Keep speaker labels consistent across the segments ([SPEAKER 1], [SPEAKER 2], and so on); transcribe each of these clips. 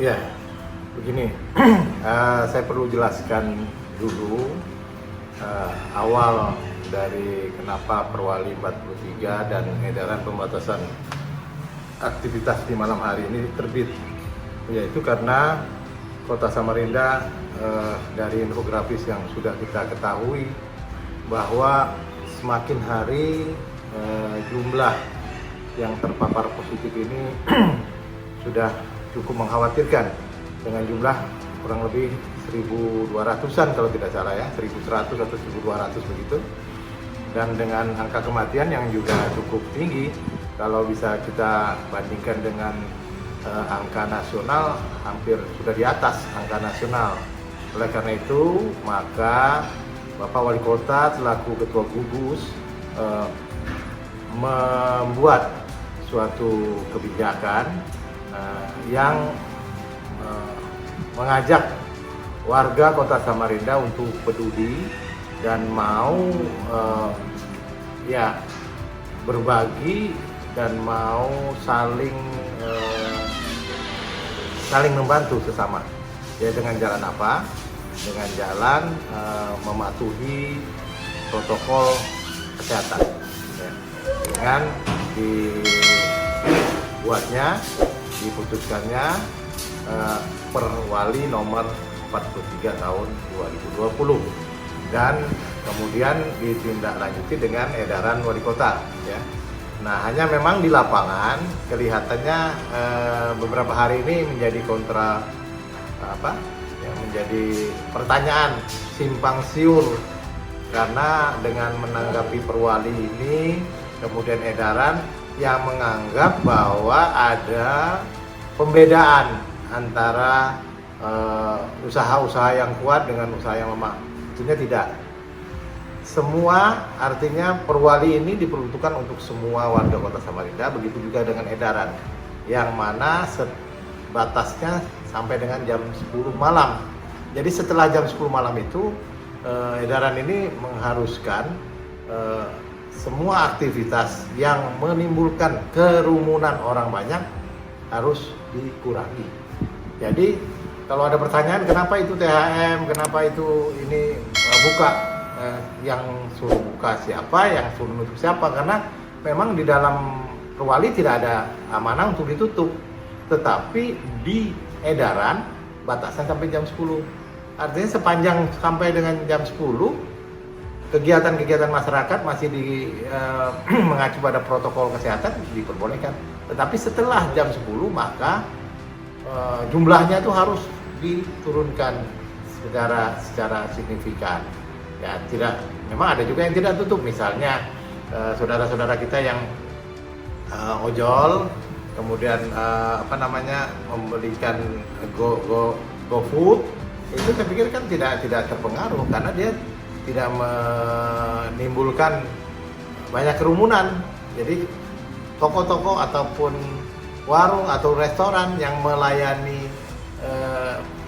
[SPEAKER 1] Ya, begini, saya perlu jelaskan dulu awal dari kenapa Perwali 43 dan edaran pembatasan aktivitas di malam hari ini terbit, yaitu karena Kota Samarinda dari infografis yang sudah kita ketahui bahwa semakin hari jumlah yang terpapar positif ini sudah cukup mengkhawatirkan dengan jumlah kurang lebih 1.200-an kalau tidak salah ya, 1.100 atau 1.200 begitu, dan dengan angka kematian yang juga cukup tinggi kalau bisa kita bandingkan dengan angka nasional, hampir sudah di atas angka nasional. Oleh karena itu maka Bapak Wali Kota selaku Ketua Gugus membuat suatu kebijakan yang mengajak warga Kota Samarinda untuk peduli dan mau berbagi dan mau saling membantu sesama. Ya, dengan jalan apa? Dengan jalan mematuhi protokol kesehatan. Ya. Dengan diputuskannya Perwali nomor 43 tahun 2020 dan kemudian ditindaklanjuti dengan edaran wali kota ya. Nah, hanya memang di lapangan kelihatannya beberapa hari ini menjadi menjadi pertanyaan simpang siur, karena dengan menanggapi Perwali ini kemudian edaran yang menganggap bahwa ada pembedaan antara usaha-usaha yang kuat dengan usaha yang lemah. Tentunya tidak. Semua, artinya Perwali ini diperuntukkan untuk semua warga Kota Samarinda, begitu juga dengan edaran yang mana batasnya sampai dengan jam 10 malam. Jadi setelah jam 10 malam itu edaran ini mengharuskan semua aktivitas yang menimbulkan kerumunan orang banyak harus dikurangi. Jadi kalau ada pertanyaan kenapa itu THM, kenapa itu ini buka, yang suruh buka siapa, yang suruh nutup siapa, karena memang di dalam Perwali tidak ada amanah untuk ditutup, tetapi di edaran batasan sampai jam 10. Artinya sepanjang sampai dengan jam 10 kegiatan-kegiatan masyarakat masih mengacu pada protokol kesehatan diperbolehkan. Tetapi setelah jam 10 maka jumlahnya itu harus diturunkan secara signifikan. Ya, memang ada juga yang tidak tutup, misalnya saudara-saudara kita yang ojol, kemudian membelikan GoFood, itu saya pikir kan tidak terpengaruh karena dia tidak menimbulkan banyak kerumunan. Jadi toko-toko ataupun warung atau restoran yang melayani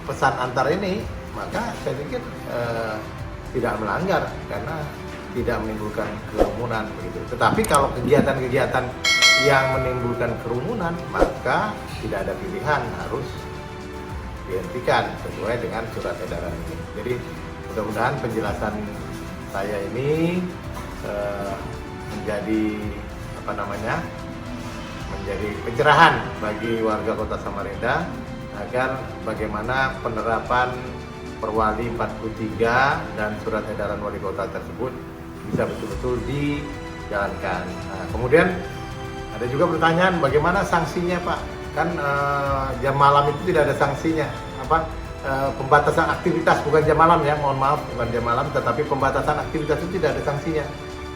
[SPEAKER 1] pesan antar ini, maka saya pikir tidak melanggar karena tidak menimbulkan kerumunan begitu. Tetapi kalau kegiatan-kegiatan yang menimbulkan kerumunan, maka tidak ada pilihan, harus dihentikan sesuai dengan surat edaran ini. Jadi mudah-mudahan penjelasan saya ini menjadi pencerahan bagi warga Kota Samarinda agar bagaimana penerapan Perwali 43 dan surat edaran wali kota tersebut bisa betul-betul dijalankan. Nah, kemudian ada juga pertanyaan bagaimana sanksinya, Pak? Kan jam malam itu tidak ada sanksinya. Pembatasan aktivitas, bukan jam malam ya, mohon maaf, bukan jam malam, tetapi pembatasan aktivitas itu tidak ada sanksinya.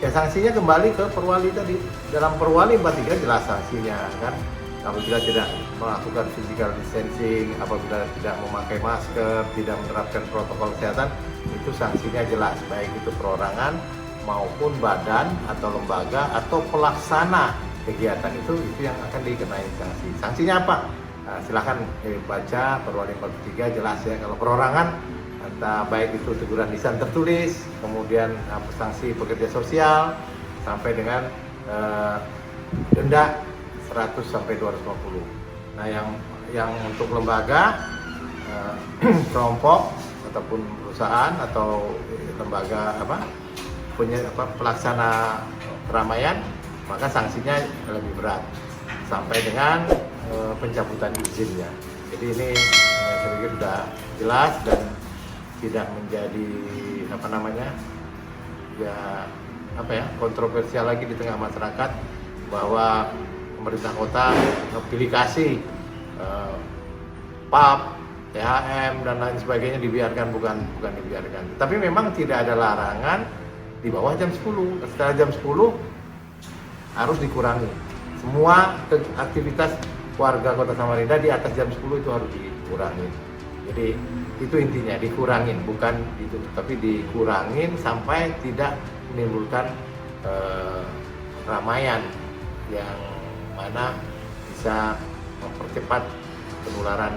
[SPEAKER 1] Ya, sanksinya kembali ke Perwali tadi. Dalam Perwali 43 jelas sanksinya kan. Apabila tidak melakukan physical distancing, apabila tidak memakai masker, tidak menerapkan protokol kesehatan, itu sanksinya jelas, baik itu perorangan maupun badan atau lembaga atau pelaksana kegiatan itu yang akan dikenai sanksi. Sanksinya apa? Nah, silahkan baca Perwali 43, jelas ya. Kalau perorangan, entah baik itu teguran lisan tertulis, kemudian sanksi pekerja sosial, sampai dengan denda 100 sampai 250. Nah, yang untuk lembaga, kelompok ataupun perusahaan atau lembaga pelaksana keramaian, maka sanksinya lebih berat sampai dengan pencabutan izinnya. Jadi ini saya pikir sudah jelas dan tidak menjadi kontroversial lagi di tengah masyarakat bahwa pemerintah kota pilih kasih pub, THM dan lain sebagainya dibiarkan, bukan dibiarkan. Tapi memang tidak ada larangan di bawah jam 10. Setelah jam 10 harus dikurangi. Semua aktivitas warga Kota Samarinda di atas jam 10 itu harus dikurangi. Jadi itu intinya, dikurangin, bukan ditutup, tapi dikurangin sampai tidak menimbulkan keramaian yang mana bisa mempercepat penularan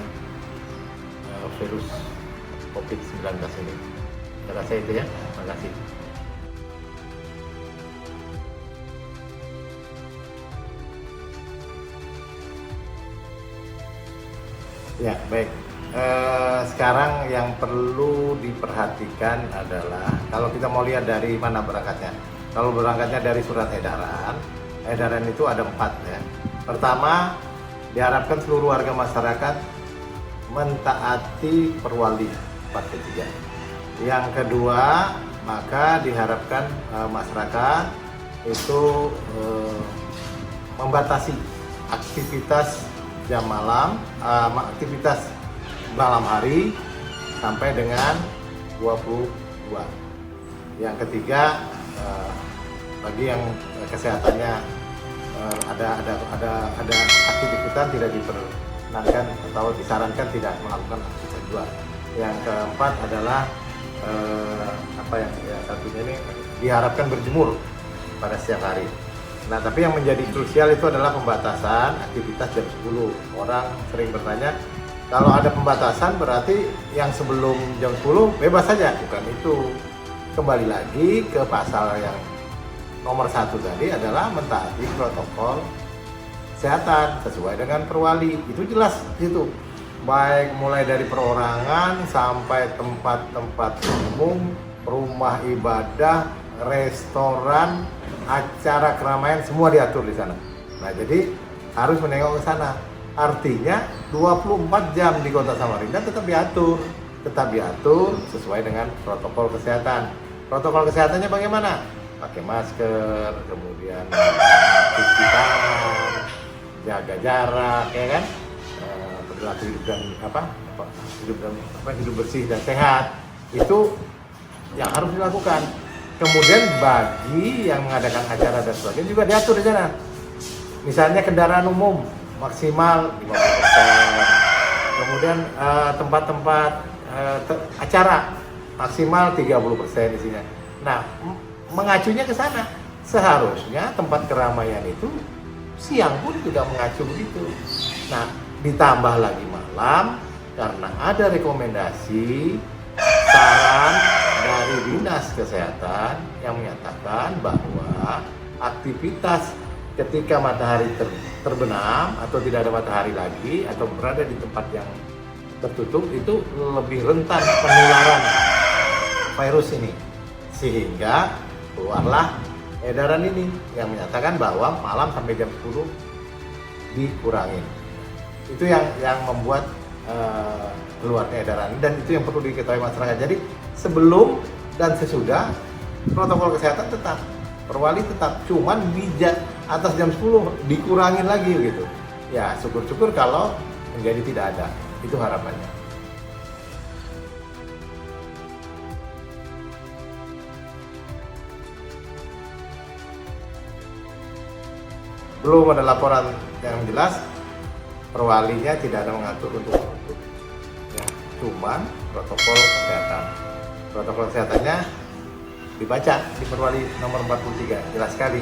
[SPEAKER 1] virus COVID-19 ini. Saya rasa itu ya. Terima kasih. Ya, baik. Sekarang yang perlu diperhatikan adalah kalau kita mau lihat dari mana berangkatnya. Kalau berangkatnya dari surat edaran itu ada 4 ya. Pertama, diharapkan seluruh warga masyarakat mentaati perwali 4/3. Yang kedua, maka diharapkan masyarakat itu membatasi aktivitas jam malam, aktivitas malam hari sampai dengan 22. Yang ketiga, bagi yang kesehatannya ada aktivitas tidak diperkenankan atau disarankan tidak melakukan aktivitas luar. Yang keempat adalah satunya ini diharapkan berjemur pada setiap hari. Nah, tapi yang menjadi krusial itu adalah pembatasan aktivitas jam 10. Orang sering bertanya, kalau ada pembatasan berarti yang sebelum jam 10 bebas saja. Bukan itu. Kembali lagi ke pasal yang nomor 1 tadi adalah mentaati protokol kesehatan sesuai dengan perwali. Itu jelas itu. Baik mulai dari perorangan sampai tempat-tempat umum, rumah ibadah, restoran, acara keramaian, semua diatur di sana. Nah, jadi harus menengok ke sana. Artinya 24 jam di Kota Samarinda tetap diatur sesuai dengan protokol kesehatan. Protokol kesehatannya bagaimana? Pakai masker, kemudian cuci tangan, jaga jarak, ya kan? Perilaku hidup bersih dan sehat. Itu yang harus dilakukan. Kemudian bagi yang mengadakan acara dan sebagainya juga diatur di sana. Misalnya kendaraan umum maksimal 50%. Kemudian tempat-tempat acara maksimal 30% isinya. Nah, mengacunya ke sana. Seharusnya tempat keramaian itu siang pun juga mengacu begitu. Nah, ditambah lagi malam karena ada rekomendasi saran dari Dinas Kesehatan yang menyatakan bahwa aktivitas ketika matahari terbenam atau tidak ada matahari lagi atau berada di tempat yang tertutup itu lebih rentan penularan virus ini, sehingga keluarlah edaran ini yang menyatakan bahwa malam sampai jam 10 dikurangi. Itu yang membuat keluarnya edaran, dan itu yang perlu diketahui masyarakat. Jadi sebelum dan sesudah protokol kesehatan tetap, perwali tetap, cuman bijak atas jam 10 dikurangin lagi gitu. Ya syukur-syukur kalau menjadi tidak ada, itu harapannya. Belum ada laporan yang jelas, perwalinya tidak ada mengatur untuk menutup. Ya, cuman protokol kesehatan. Protokol kesehatannya dibaca di Perwali nomor 43, jelas sekali.